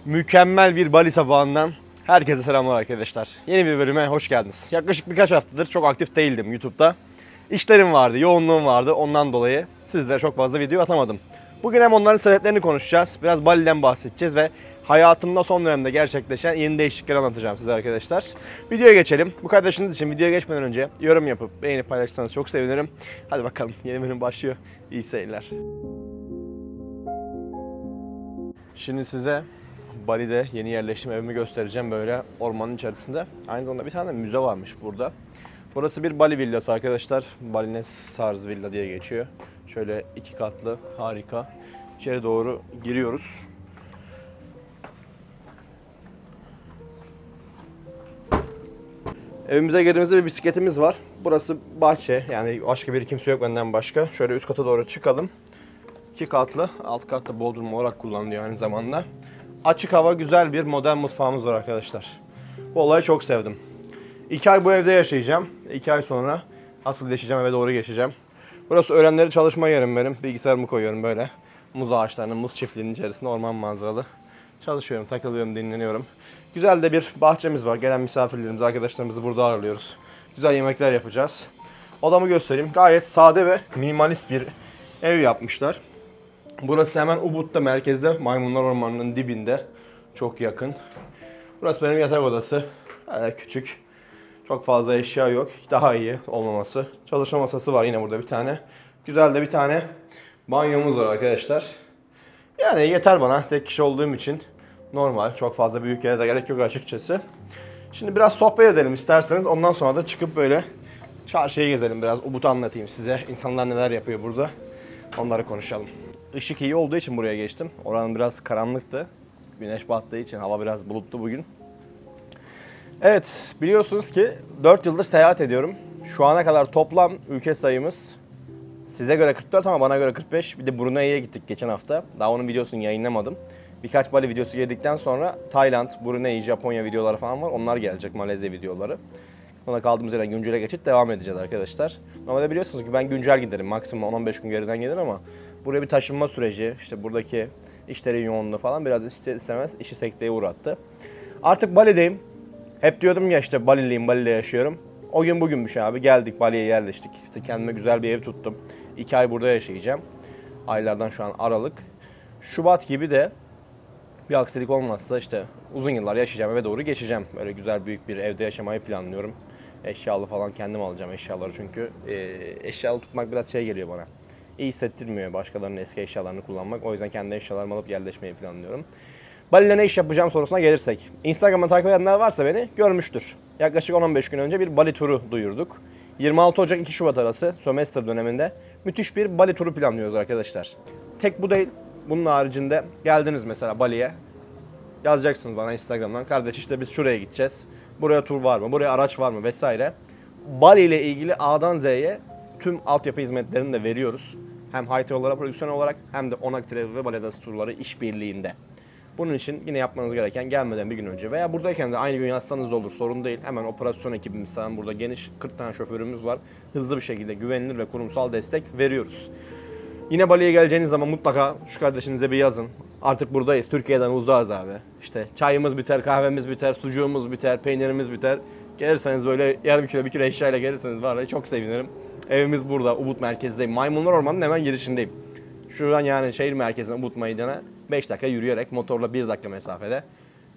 Mükemmel bir Bali sabahından herkese selamlar arkadaşlar. Yeni bir bölüme hoş geldiniz. Yaklaşık birkaç haftadır çok aktif değildim YouTube'da. İşlerim vardı, yoğunluğum vardı. Ondan dolayı sizlere çok fazla video atamadım. Bugün hem onların sebeplerini konuşacağız. Biraz Bali'den bahsedeceğiz ve hayatımda son dönemde gerçekleşen yeni değişiklikleri anlatacağım size arkadaşlar. Videoya geçelim. Bu kardeşiniz için videoya geçmeden önce yorum yapıp beğenip paylaşırsanız çok sevinirim. Hadi bakalım, yeni bölüm başlıyor. İyi seyirler. Şimdi size Bali'de yeni yerleşim evimi göstereceğim, böyle ormanın içerisinde. Aynı zamanda bir tane müze varmış burada. Burası bir Bali villası arkadaşlar. Balinese Stars Villa diye geçiyor. Şöyle 2 katlı, harika. İçeri doğru giriyoruz. Evimize girdiğimizde bir bisikletimiz var. Burası bahçe, yani başka bir kimse yok benden başka. Şöyle üst kata doğru çıkalım. 2 katlı, alt katta bodrum olarak kullanılıyor aynı zamanda. Açık hava, güzel bir modern mutfağımız var arkadaşlar. Bu olayı çok sevdim. 2 ay bu evde yaşayacağım. 2 ay sonra asıl yaşayacağım eve doğru geçeceğim. Burası öğlenleri çalışma yerim benim. Bilgisayarımı koyuyorum böyle. Muz ağaçlarının, muz çiftliğinin içerisinde orman manzaralı. Çalışıyorum, takılıyorum, dinleniyorum. Güzel de bir bahçemiz var. Gelen misafirlerimizi, arkadaşlarımızı burada ağırlıyoruz. Güzel yemekler yapacağız. Odamı göstereyim. Gayet sade ve minimalist bir ev yapmışlar. Burası hemen Ubud'da, merkezde, Maymunlar Ormanı'nın dibinde. Çok yakın. Burası benim yatak odası. Küçük. Çok fazla eşya yok. Daha iyi olmaması. Çalışma masası var yine burada bir tane. Güzel de bir tane banyomuz var arkadaşlar. Yani yeter bana. Tek kişi olduğum için normal. Çok fazla büyük yere de gerek yok açıkçası. Şimdi biraz sohbet edelim isterseniz. Ondan sonra da çıkıp böyle çarşıya gezelim biraz. Ubud'u anlatayım size. İnsanlar neler yapıyor burada. Onları konuşalım. Işık iyi olduğu için buraya geçtim. Oranın biraz karanlıktı. Güneş battığı için hava biraz bulutlu bugün. Evet, biliyorsunuz ki 4 yıldır seyahat ediyorum. Şu ana kadar toplam ülke sayımız size göre 44 ama bana göre 45. Bir de Brunei'ye gittik geçen hafta. Daha onun videosunu yayınlamadım. Birkaç Bali videosu geldikten sonra Tayland, Brunei, Japonya videoları falan var. Onlar gelecek, Malezya videoları. Sonra kaldığımız yerden güncele geçip devam edeceğiz arkadaşlar. Normalde biliyorsunuz ki ben güncel giderim. Maksimum 10-15 gün geriden gelirim ama buraya bir taşınma süreci, işte buradaki işlerin yoğunluğu falan biraz ister istemez işi sekteye uğrattı. Artık Bali'deyim. Hep diyordum ya işte Baliliyim, Bali'de yaşıyorum. O gün bugünmüş abi. Geldik, Bali'ye yerleştik. İşte kendime güzel bir ev tuttum. 2 ay burada yaşayacağım. Aylardan şu an Aralık. Şubat gibi de bir aksilik olmazsa işte uzun yıllar yaşayacağım, eve doğru geçeceğim. Böyle güzel büyük bir evde yaşamayı planlıyorum. Eşyalı falan kendim alacağım eşyaları çünkü eşyalı tutmak biraz şey geliyor bana. İyi hissettirmiyor başkalarının eski eşyalarını kullanmak. O yüzden kendi eşyalarımı alıp yerleşmeyi planlıyorum. Bali'de ne iş yapacağım sorusuna gelirsek. Instagram'dan takip edenler varsa beni görmüştür. Yaklaşık 10-15 gün önce bir Bali turu duyurduk. 26 Ocak 2 Şubat arası sömestr döneminde müthiş bir Bali turu planlıyoruz arkadaşlar. Tek bu değil. Bunun haricinde geldiniz mesela Bali'ye. Yazacaksınız bana Instagram'dan. Kardeş işte biz şuraya gideceğiz. Buraya tur var mı? Buraya araç var mı? Vesaire. Bali ile ilgili A'dan Z'ye tüm altyapı hizmetlerini de veriyoruz. Hem Hayta olarak, prodüksiyon olarak hem de Onak Travel ve Bali Adası turları işbirliğinde. Bunun için yine yapmanız gereken gelmeden bir gün önce veya buradayken de aynı gün yazsanız da olur, sorun değil. Hemen operasyon ekibimiz falan burada, geniş 40 tane şoförümüz var. Hızlı bir şekilde güvenilir ve kurumsal destek veriyoruz. Yine Bali'ye geleceğiniz zaman mutlaka şu kardeşinize bir yazın. Artık buradayız, Türkiye'den uzağız abi. İşte çayımız biter, kahvemiz biter, sucuğumuz biter, peynirimiz biter. Gelirseniz böyle yarım kilo, 1 kilo eşyayla gelirseniz var ya, çok sevinirim. Evimiz burada, Ubud merkezdeyim. Maymunlar Ormanı'nın hemen girişindeyim. Şuradan yani şehir merkezine, Ubud Meydan'a 5 dakika yürüyerek, motorla 1 dakika mesafede.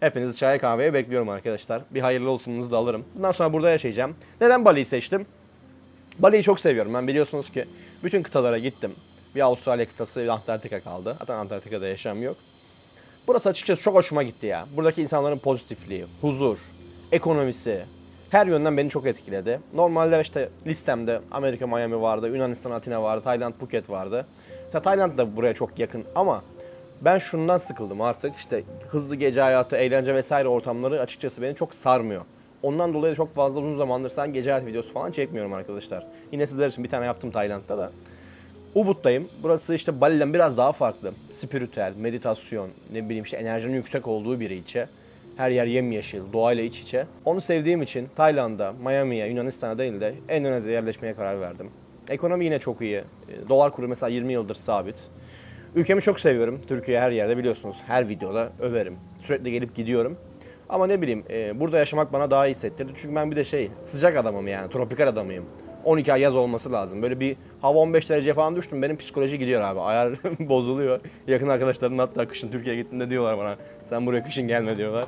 Hepinizi çaya kahveye bekliyorum arkadaşlar. Bir hayırlı olsununuzu da alırım. Bundan sonra burada yaşayacağım. Neden Bali'yi seçtim? Bali'yi çok seviyorum. Ben biliyorsunuz ki bütün kıtalara gittim. Bir Avustralya kıtası, bir Antarktika kaldı. Zaten Antarktika'da yaşam yok. Burası açıkçası çok hoşuma gitti ya. Buradaki insanların pozitifliği, huzur, ekonomisi her yönden beni çok etkiledi. Normalde işte listemde Amerika Miami vardı, Yunanistan Atina vardı, Tayland Phuket vardı. İşte Tayland da buraya çok yakın ama ben şundan sıkıldım artık. İşte hızlı gece hayatı, eğlence vesaire ortamları açıkçası beni çok sarmıyor. Ondan dolayı da çok fazla uzun zamandır sen gece hayatı videosu falan çekmiyorum arkadaşlar. Yine sizler için bir tane yaptım Tayland'da da. Ubud'dayım. Burası işte Bali'den biraz daha farklı. Spiritüel, meditasyon, ne bileyim işte enerjinin yüksek olduğu bir ilçe. Her yer yemyeşil, doğayla iç içe. Onu sevdiğim için Tayland'a, Miami'ye, Yunanistan'a değil de Endonezya'ya yerleşmeye karar verdim. Ekonomi yine çok iyi. Dolar kuru mesela 20 yıldır sabit. Ülkemi çok seviyorum. Türkiye her yerde biliyorsunuz. Her videoda överim. Sürekli gelip gidiyorum. Ama ne bileyim burada yaşamak bana daha iyi hissettirdi. Çünkü ben bir de sıcak adamım yani. Tropikal adamıyım. 12 ay yaz olması lazım. Böyle bir hava 15 derece falan düştüm. Benim psikoloji gidiyor abi. Ayar bozuluyor. Yakın arkadaşlarım hatta kışın Türkiye'ye gittiğinde diyorlar bana. Sen buraya kışın gelme diyorlar.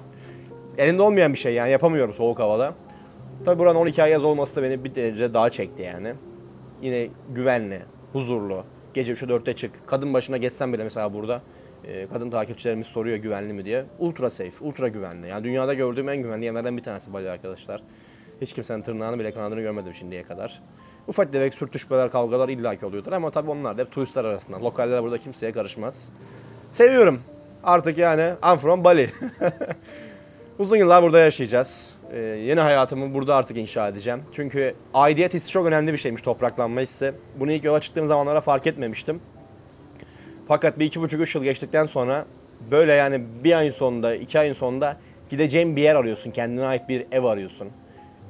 Elinde olmayan bir şey yani. Yapamıyorum soğuk havada. Tabi buranın 12 ay yaz olması da beni bir derece daha çekti yani. Yine güvenli, huzurlu. Gece 3'e 4'te çık. Kadın başına geçsem bile mesela burada kadın takipçilerimiz soruyor güvenli mi diye. Ultra safe, ultra güvenli. Yani dünyada gördüğüm en güvenli yerlerden bir tanesi Bali arkadaşlar. Hiç kimsenin tırnağını bile kanadını görmedim şimdiye kadar. Ufak tefek sürtüşmeler, kavgalar illaki oluyordur ama tabii onlar da hep turistler arasında. Lokaller burada kimseye karışmaz. Seviyorum. Artık yani I'm from Bali. Uzun yıllar burada yaşayacağız. Yeni hayatımı burada artık inşa edeceğim. Çünkü aidiyet hissi çok önemli bir şeymiş, topraklanma hissi. Bunu ilk yola çıktığım zamanlara fark etmemiştim. Fakat bir 2,5-3 yıl geçtikten sonra böyle yani bir ayın sonunda, 2 ayın sonunda gideceğin bir yer arıyorsun. Kendine ait bir ev arıyorsun.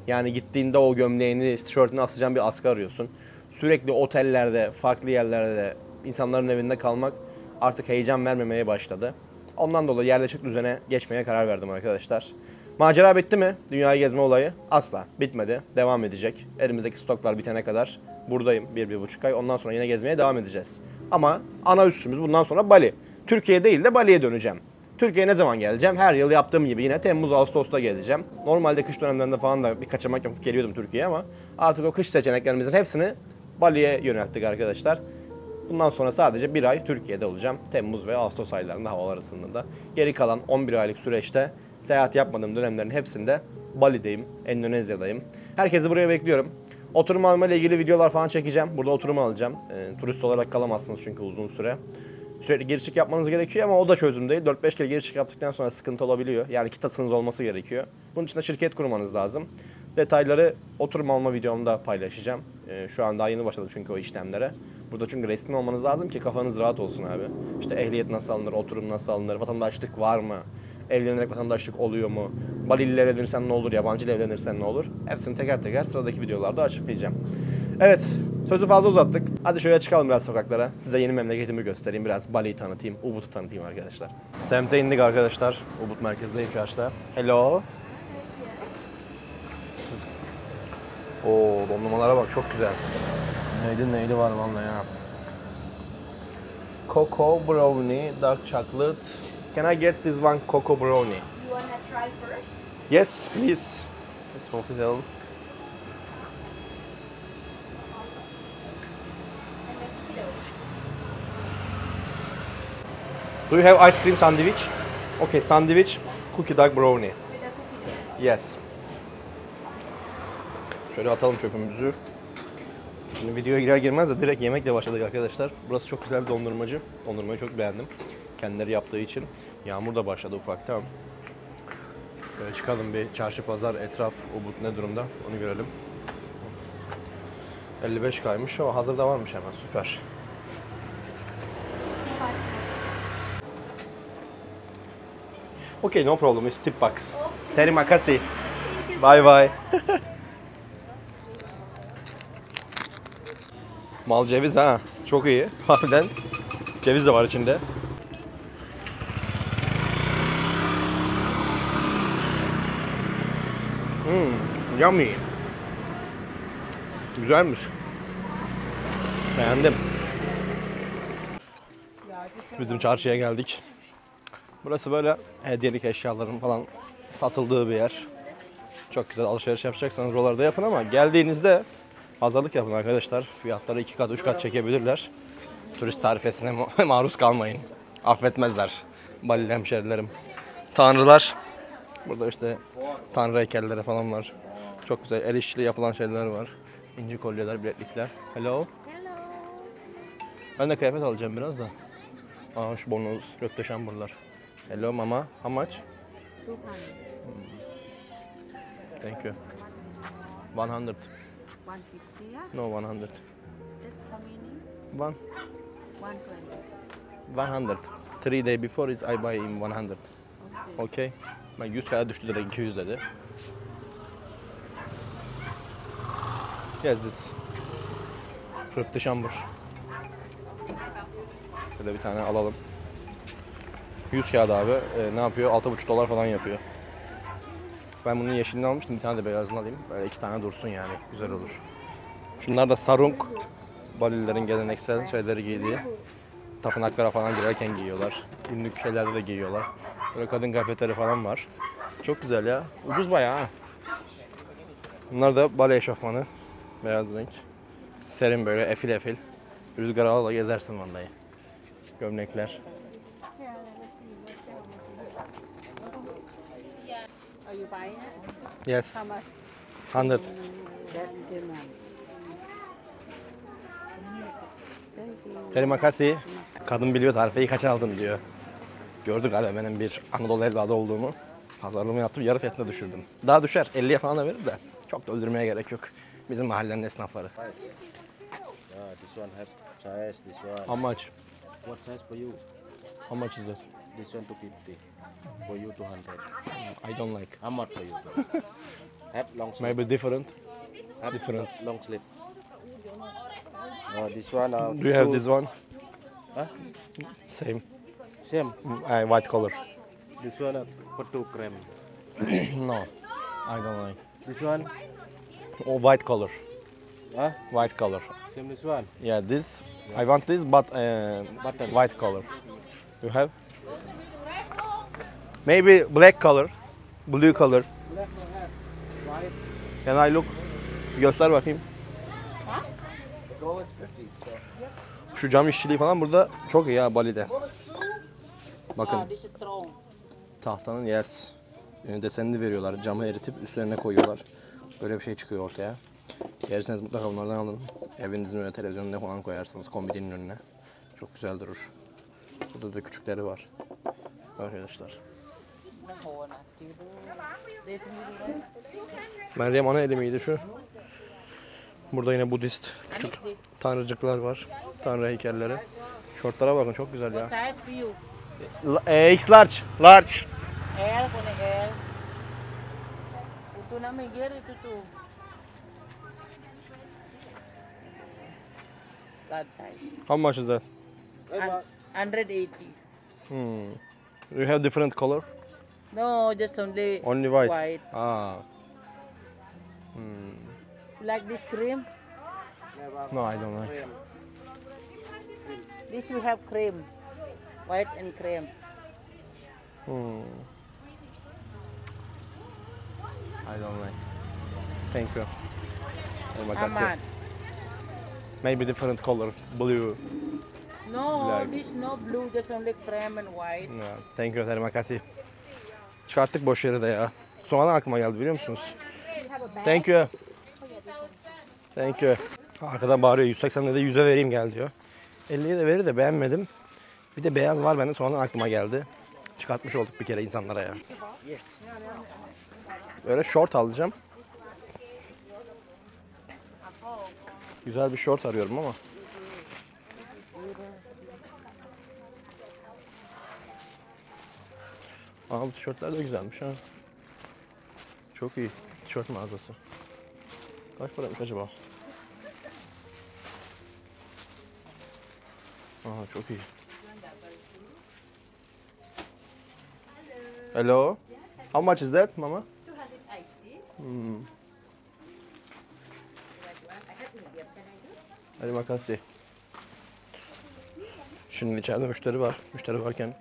Yani gittiğinde o gömleğini, tişörtünü asacağın bir askı arıyorsun. Sürekli otellerde, farklı yerlerde, insanların evinde kalmak artık heyecan vermemeye başladı. Ondan dolayı yerleşik düzene geçmeye karar verdim arkadaşlar. Macera bitti mi? Dünyayı gezme olayı asla bitmedi. Devam edecek. Elimizdeki stoklar bitene kadar buradayım 1-1,5 ay. Ondan sonra yine gezmeye devam edeceğiz. Ama ana üssümüz bundan sonra Bali. Türkiye değil de Bali'ye döneceğim. Türkiye'ye ne zaman geleceğim? Her yıl yaptığım gibi yine Temmuz, Ağustos'ta geleceğim. Normalde kış dönemlerinde falan da bir kaçamak yapıp geliyordum Türkiye'ye ama artık o kış seçeneklerimizin hepsini Bali'ye yönelttik arkadaşlar. Bundan sonra sadece bir ay Türkiye'de olacağım. Temmuz ve Ağustos aylarında havalar ısındığında. Geri kalan 11 aylık süreçte seyahat yapmadığım dönemlerin hepsinde Bali'deyim, Endonezya'dayım. Herkesi buraya bekliyorum. Oturum alma ile ilgili videolar falan çekeceğim. Burada oturum alacağım. Turist olarak kalamazsınız çünkü uzun süre. Sürekli giriş çık yapmanız gerekiyor ama o da çözüm değil. 4-5 kere giriş çık yaptıktan sonra sıkıntı olabiliyor. Yani kitasınız olması gerekiyor. Bunun için de şirket kurmanız lazım. Detayları oturum alma videomda paylaşacağım. Şu an daha yeni başladık çünkü o işlemlere. Burada çünkü resmi olmanız lazım ki kafanız rahat olsun abi. İşte ehliyet nasıl alınır, oturum nasıl alınır, vatandaşlık var mı? Evlenerek vatandaşlık oluyor mu? Baliliyle evlenirsen ne olur, yabancı ile evlenirsen ne olur? Hepsini teker teker sıradaki videolarda açıklayacağım. Evet, sözü fazla uzattık. Hadi şöyle çıkalım biraz sokaklara. Size yeni memleketimi göstereyim, biraz Bali'yi tanıtayım, Ubud'u tanıtayım arkadaşlar. Semte indik arkadaşlar, Ubud merkezdeyim çarşıda. Hello. Oo, dondurmalara bak çok güzel. Neydi var vallahi ya. Cocoa brownie, dark chocolate. Can I get this one cocoa brownie? You wanna try first? Yes, please. It's official. Do you have ice cream sandwich? Okay, sandwich, cookie dark brownie. With a cookie dough. Yes. Şöyle atalım çöpümüzü. Şimdi videoya girer girmez de direkt yemekle başladık arkadaşlar. Burası çok güzel bir dondurmacı. Dondurmayı çok beğendim. Kendileri yaptığı için. Yağmur da başladı ufaktan. Böyle çıkalım bir çarşı pazar etraf Ubud ne durumda onu görelim. 55 kaymış ama hazırda varmış hemen süper. Okay, no problem. It's tip box. Terima kasih. Bye bye. Mal ceviz ha. Çok iyi. Harbiden ceviz de var içinde. Yummy. Güzelmiş. Beğendim. Bizim çarşıya geldik. Burası böyle hediyelik eşyaların falan satıldığı bir yer. Çok güzel alışveriş yapacaksanız oralarda yapın ama geldiğinizde hazırlık yapın arkadaşlar. Fiyatları 2 kat 3 kat çekebilirler. Turist tarifesine maruz kalmayın. Affetmezler Balili hemşerilerim. Tanrılar. Burada işte tanrı heykelleri falan var. Çok güzel el işçiliği yapılan şeyler var. İnci kolyeler, bileklikler. Hello. Hello. Ben de kıyafet alacağım biraz da. Aa şu bornoz, röpte şamburlar. Hello mama, how much? 200. Thank you. 100. 150, yeah? No 100. That's how many? 120. 100. 3 days before is I buy in 100. Okay. Okay. Ben 100 kadar düştü direkt 200 dedi. Yes this. Röpte şambur. Şöyle bir tane alalım. 100 kağıt abi. Ne yapıyor? 6,5 dolar falan yapıyor. Ben bunun yeşilini almıştım. Bir tane de beyazını alayım. Böyle 2 tane dursun yani. Güzel olur. Şunlar da sarung. Balilerin geleneksel şeyleri giydiği. Tapınaklara falan girerken giyiyorlar. Günlük şeylerde de giyiyorlar. Böyle kadın kıyafetleri falan var. Çok güzel ya. Ucuz bayağı ha. Bunlar da bale eşofmanı. Beyaz renk. Serin böyle efil efil. Rüzgar ala gezersin vallahi. Gömlekler. Are you buying it? Yes. How much? 100. That them one. Thank you. Terima kasih. Kadın biliyor tarifeyi kaç aldın diyor. Gördü galiba benim bir Anadolu evladı olduğumu. Pazarlığımı yaptım, yarı fiyatına düşürdüm. Daha düşer, 50'ye falan da verir de çok da öldürmeye gerek yok. Bizim mahallenin esnafları. Yeah, this one have size, this one. How much? What size for you? How much is this? This one 250. For you 200. I don't like. How much for you? Have long sleeve. Maybe different. Have different. long sleeve. This one. Do you have this one? Huh? Same. Same. White color. This one for 2 gram. No, I don't like. This one. Oh, white color. Huh? White color. Same this one. Yeah, this. I want this, but Button. white color. You have? Maybe black color, blue color. Black one have. White. Can I look? Göster bakayım. Go is 50. So. Şu cam işçiliği falan burada çok iyi ya Bali'de. Bakın This is strong. tahtanın desenini veriyorlar. Camı eritip üstlerine koyuyorlar. Böyle bir şey çıkıyor ortaya. Gelirseniz mutlaka bunlardan alın. Evinizin önüne, televizyonuna falan koyarsınız, komodinin önüne. Çok güzel durur. Burada da küçükleri var. Arkadaşlar. Meryem ana eli miydi şu? Burada yine Budist küçük tanrıcıklar var. Tanrı heykelleri. Şortlara bakın çok güzel ya. What size for you? X large. Large. L con L. Itu namanya gear itu tuh. Large size. How much is that? 180. You have different color? No, just only Only white. white. Ah. You like this cream? No, I don't like. This we have cream. White and cream. I don't like. Thank you. Terima kasih. Aman. Maybe different color, blue. No, Black. this no blue, just only cream and white. Yeah, thank you, terima kasih. Çıkarttık boş yeri de ya. Sonradan aklıma geldi biliyor musunuz? Thank you. Thank you. Arkadan bağırıyor 180'de de 100'e vereyim gel diyor. 50'ye de verir de beğenmedim. Bir de beyaz var bende sonradan aklıma geldi. Çıkartmış olduk bir kere insanlara ya. Böyle short alacağım. Güzel bir short arıyorum ama. Aa bu tişörtler de güzelmiş ha. Çok iyi tişört mağazası. Kaç paraymış acaba? Aha çok iyi. Hello. How much is that, mama? 280. Hadi makasi. Şimdi içeride müşteri var. Müşteri varken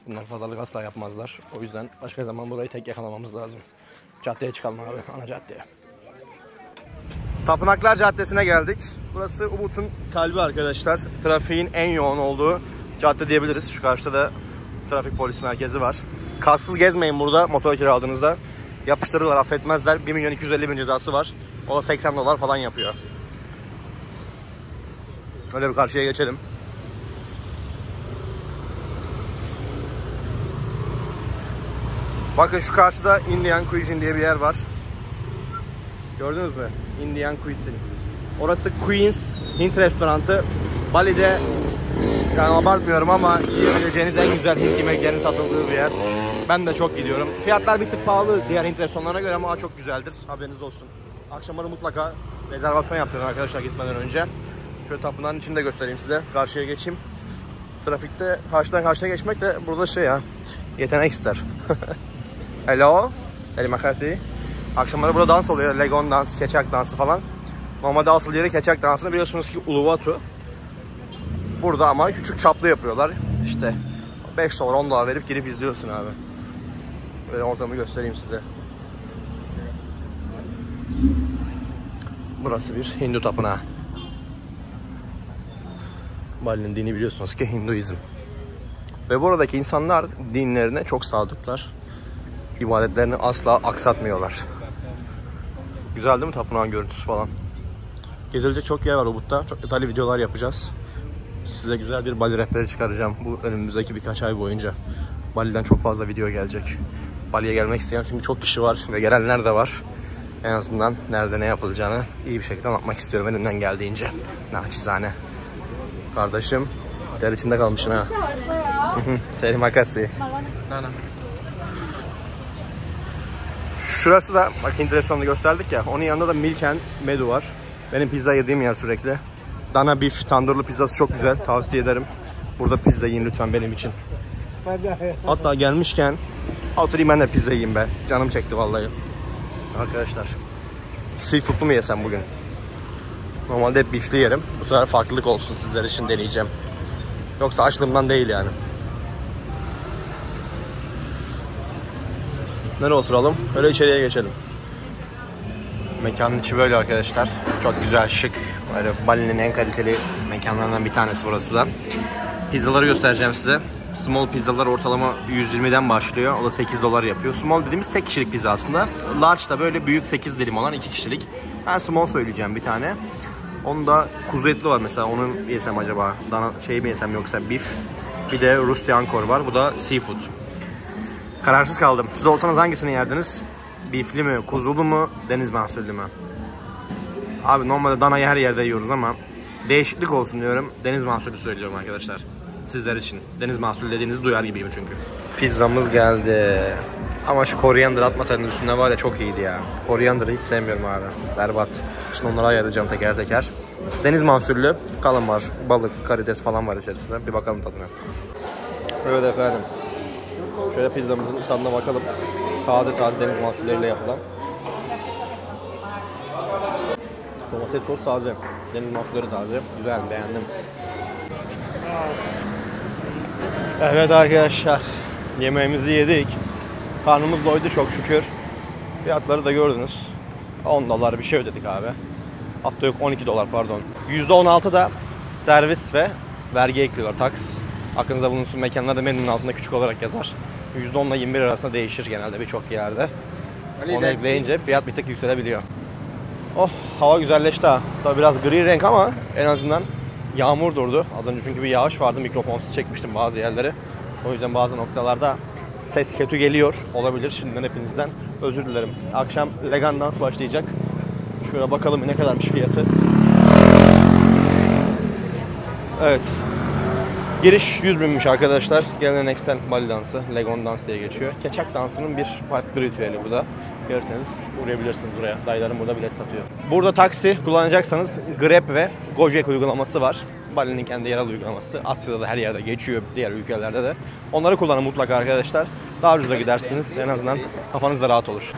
bunlar pazarlık asla yapmazlar. O yüzden başka zaman burayı tek yakalamamız lazım. Caddeye çıkalım abi, ana caddeye. Tapınaklar Caddesi'ne geldik. Burası Ubud'un kalbi arkadaşlar. Trafiğin en yoğun olduğu cadde diyebiliriz. Şu karşıda da trafik polis merkezi var. Kassız gezmeyin burada motor kiraladığınızda. Yapıştırırlar, affetmezler. 1.250.000 cezası var. O da 80 dolar falan yapıyor. Öyle bir karşıya geçelim. Bakın şu karşıda Indian Cuisine diye bir yer var. Gördünüz mü? Indian Cuisine. Orası Queen's Hint restoranı. Bali'de yani abartmıyorum ama yiyebileceğiniz en güzel Hint yemeklerinin satıldığı bir yer. Ben de çok gidiyorum. Fiyatlar bir tık pahalı diğer Hint restoranlarına göre ama çok güzeldir. Haberiniz olsun. Akşamları mutlaka rezervasyon yaptırın arkadaşlar gitmeden önce. Şöyle tapınağın içini de göstereyim size. Karşıya geçeyim. Trafikte karşıdan karşıya geçmek de burada şey ya, yetenek ister. Hello, terima kasih. Akşamları burada dans oluyor, Legon dans, keçak dansı falan. Normalde asıl yeri keçak dansını biliyorsunuz ki Uluwatu. Burada ama küçük çaplı yapıyorlar. İşte 5 dolar 10 dolar verip girip izliyorsun abi. Böyle ortamı göstereyim size. Burası bir Hindu tapınağı. Bali'nin dini biliyorsunuz ki Hinduizm. Ve buradaki insanlar dinlerine çok sadıklar. İbadetlerini asla aksatmıyorlar. Güzel değil mi tapınağın görüntüsü falan? Gezilecek çok yer var Ubud'da. Çok detaylı videolar yapacağız. Size güzel bir Bali rehberi çıkaracağım bu önümüzdeki birkaç ay boyunca. Bali'den çok fazla video gelecek. Bali'ye gelmek isteyen çünkü çok kişi var ve gelenler de var. En azından nerede ne yapılacağını iyi bir şekilde anlatmak istiyorum elimden geldiğince. Naçizane. Kardeşim, ter içinde kalmışsın ha. Terima kasih. Şurası da bak Hint restoranını gösterdik ya. Onun yanında da Milk and Medu var. Benim pizza yediğim yer sürekli. Dana beef tandırlı pizzası çok güzel. Tavsiye ederim. Burada pizza yiyin lütfen benim için. Hatta gelmişken oturayım ben de pizza yiyeyim be. Canım çekti vallahi. Arkadaşlar. Seafood'lu mu yesem bugün? Normalde hep beef'li yerim. Bu sefer farklılık olsun sizler için deneyeceğim. Yoksa açlığımdan değil yani. Nereye oturalım? Öyle içeriye geçelim. Mekanın içi böyle arkadaşlar. Çok güzel, şık. Böyle Bali'nin en kaliteli mekanlarından bir tanesi burası da. Pizzaları göstereceğim size. Small pizzalar ortalama 120'den başlıyor. O da 8 dolar yapıyor. Small dediğimiz tek kişilik pizza aslında. Large da böyle büyük 8 dilim olan 2 kişilik. Ben small söyleyeceğim bir tane. Onun da kuzu etli var mesela. Onu yesem acaba? Dana şey mi yesem yoksa beef. Bir de Rusty Ankor var. Bu da seafood. Kararsız kaldım. Siz olsanız hangisini yerdiniz? Beefli mi, kuzulu mu, deniz mahsullü mü? Abi normalde danayı her yerde yiyoruz ama değişiklik olsun diyorum. Deniz mahsulü söylüyorum arkadaşlar. Sizler için. Deniz mahsulü dediğinizi duyar gibiyim çünkü. Pizzamız geldi. Ama şu koriander atmasaydın üstüne var ya çok iyiydi ya. Koriander'ı hiç sevmiyorum abi. Berbat. Şimdi onları ayarlayacağım teker teker. Deniz mahsullü, kalamar, balık, karides falan var içerisinde. Bir bakalım tadına. Evet efendim. Şöyle pizzamızın tadına bakalım. Taze taze deniz mahsulleriyle yapılan. Domates sos taze. Deniz mahsulleri taze. Güzel, beğendim. Evet arkadaşlar. Yemeğimizi yedik. Karnımız doydu çok şükür. Fiyatları da gördünüz. 10 dolar bir şey ödedik abi. Hatta yok 12 dolar pardon. %16 da servis ve vergi ekliyorlar. Tax. Aklınızda bulunsun, mekanlarda menünün altında küçük olarak yazar. %10 ile 21 arasında değişir genelde birçok yerde. Onu ekleyince fiyat bir tık yükselebiliyor. Oh, hava güzelleşti ha. Tabii biraz gri renk ama en azından yağmur durdu. Az önce çünkü bir yağış vardı. Mikrofonsuz çekmiştim bazı yerleri. O yüzden bazı noktalarda ses kötü geliyor. Olabilir. Şimdiden hepinizden özür dilerim. Akşam Legon dans başlayacak. Şöyle bakalım ne kadarmış fiyatı. Evet. Giriş 100.000'miş arkadaşlar. Geleneksel Bali dansı, Legon dans diye geçiyor. Keçak dansının bir farklı ritüeli bu da. Görürseniz uğrayabilirsiniz buraya. Dayılarım burada bilet satıyor. Burada taksi kullanacaksanız Grab ve Gojek uygulaması var. Bali'nin kendi yerel uygulaması. Asya'da da her yerde geçiyor, diğer ülkelerde de. Onları kullanın mutlaka arkadaşlar. Daha ucuza gidersiniz. En azından kafanız da rahat olur.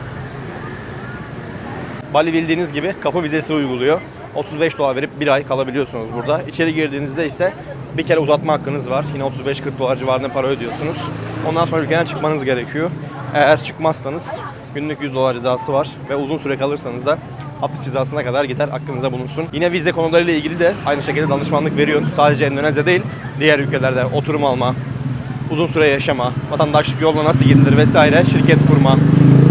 Bali bildiğiniz gibi kapı vizesi uyguluyor. 35 dolar verip bir ay kalabiliyorsunuz burada. İçeri girdiğinizde ise bir kere uzatma hakkınız var. Yine 35-40 dolar civarında para ödüyorsunuz. Ondan sonra ülkeden çıkmanız gerekiyor. Eğer çıkmazsanız günlük 100 dolar cezası var. Ve uzun süre kalırsanız da hapis cezasına kadar gider, aklınıza bulunsun. Yine vize konularıyla ilgili de aynı şekilde danışmanlık veriyoruz. Sadece Endonezya değil, diğer ülkelerde oturum alma, uzun süre yaşama, vatandaşlık yoluna nasıl gidilir vesaire, şirket kurma.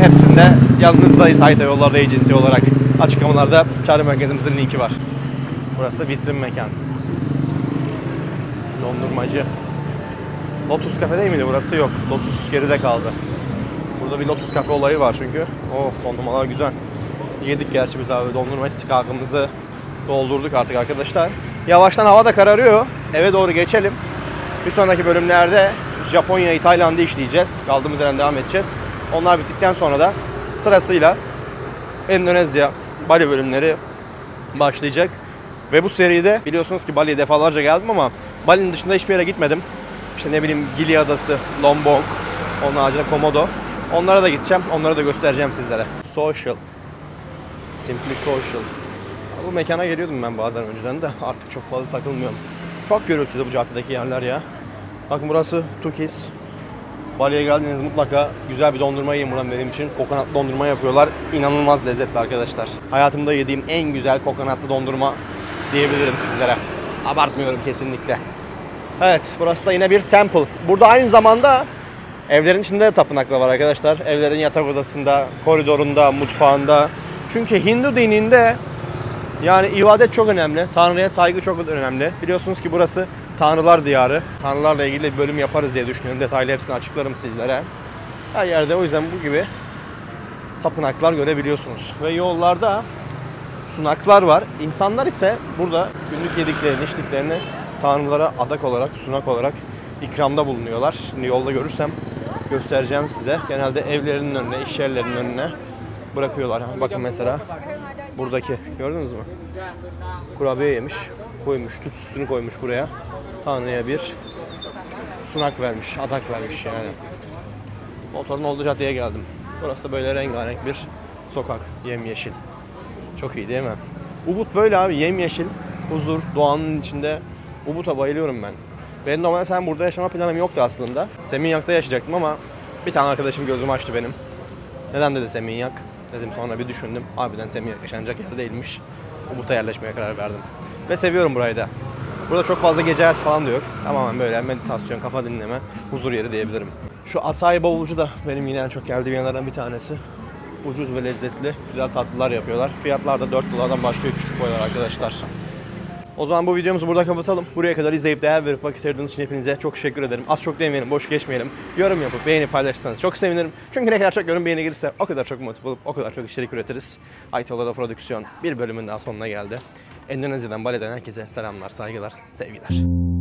Hepsinde yanınızdayız Hayta Yollarda Agency olarak. Açıklamalarda çağrı merkezimizin linki var. Burası da vitrin mekan. Dondurmacı. Lotus Cafe değil miydi burası? Yok. Lotus geride kaldı. Burada bir Lotus Cafe olayı var çünkü. Oh, dondurmalar güzel. Yedik gerçi biz abi. Dondurma istikakımızı doldurduk artık arkadaşlar. Yavaştan hava da kararıyor. Eve doğru geçelim. Bir sonraki bölümlerde Japonya'yı, Tayland'ı işleyeceğiz. Kaldığımız yerden devam edeceğiz. Onlar bittikten sonra da sırasıyla Endonezya, Bali bölümleri başlayacak. Ve bu seride biliyorsunuz ki Bali'ye defalarca geldim ama Bali'nin dışında hiçbir yere gitmedim. İşte ne bileyim Gili Adası, Lombok, onun haricinde Komodo. Onlara da gideceğim. Onları da göstereceğim sizlere. Social. Simply Social. Bu mekana geliyordum ben bazen önceden de artık çok fazla takılmıyorum. Çok gürültülü bu caddedeki yerler ya. Bakın burası Tukis. Bali'ye geldiğiniz mutlaka güzel bir dondurma yiyin buradan benim için. Kokonatlı dondurma yapıyorlar. İnanılmaz lezzetli arkadaşlar. Hayatımda yediğim en güzel kokonatlı dondurma diyebilirim sizlere. Abartmıyorum kesinlikle. Evet, burası da yine bir temple. Burada aynı zamanda evlerin içinde de tapınaklar var arkadaşlar. Evlerin yatak odasında, koridorunda, mutfağında. Çünkü Hindu dininde yani ibadet çok önemli. Tanrı'ya saygı çok önemli. Biliyorsunuz ki burası Tanrılar diyarı. Tanrılarla ilgili bir bölüm yaparız diye düşünüyorum. Detaylı hepsini açıklarım sizlere. Her yerde o yüzden bu gibi tapınaklar görebiliyorsunuz. Ve yollarda sunaklar var. İnsanlar ise burada günlük yediklerini, içtiklerini tanrılara adak olarak, sunak olarak ikramda bulunuyorlar. Şimdi yolda görürsem göstereceğim size. Genelde evlerinin önüne, iş yerlerinin önüne bırakıyorlar. Bakın mesela buradaki gördünüz mü? Kurabiye yemiş, koymuş, tut sütünü koymuş buraya. Tanrı'ya bir sunak vermiş, adak vermiş yani. Motorun olduğu caddeye geldim. Burası da böyle rengarenk bir sokak, yemyeşil. Çok iyi değil mi? Ubud böyle abi, yemyeşil, huzur, doğanın içinde. Ubud'a bayılıyorum ben. Benim normalde burada yaşama planım yoktu aslında. Seminyak'ta yaşayacaktım ama bir tane arkadaşım gözümü açtı benim. Neden dedi Seminyak? Dedim, sonra bir düşündüm. Harbiden Seminyak yaşanacak yer değilmiş. Ubud'a yerleşmeye karar verdim. Ve seviyorum burayı da. Burada çok fazla gece hayatı falan da yok. Tamamen böyle meditasyon, kafa dinleme, huzur yeri diyebilirim. Şu Asayi Bavulcu da benim yine en çok geldiğim yerlerden bir tanesi. Ucuz ve lezzetli, güzel tatlılar yapıyorlar. Fiyatlar da 4 dolardan başlıyor küçük boylar arkadaşlar. O zaman bu videomuzu burada kapatalım. Buraya kadar izleyip değer verip vakit ayırdığınız için hepinize çok teşekkür ederim. Az çok demeyelim, boş geçmeyelim. Yorum yapıp beğeni paylaşırsanız çok sevinirim. Çünkü ne kadar çok yorum beğeni gelirse o kadar çok motive olup o kadar çok içerik üretiriz. Aytola'da prodüksiyon bir bölümün daha sonuna geldi. Endonezya'dan, Bali'den herkese selamlar, saygılar, sevgiler.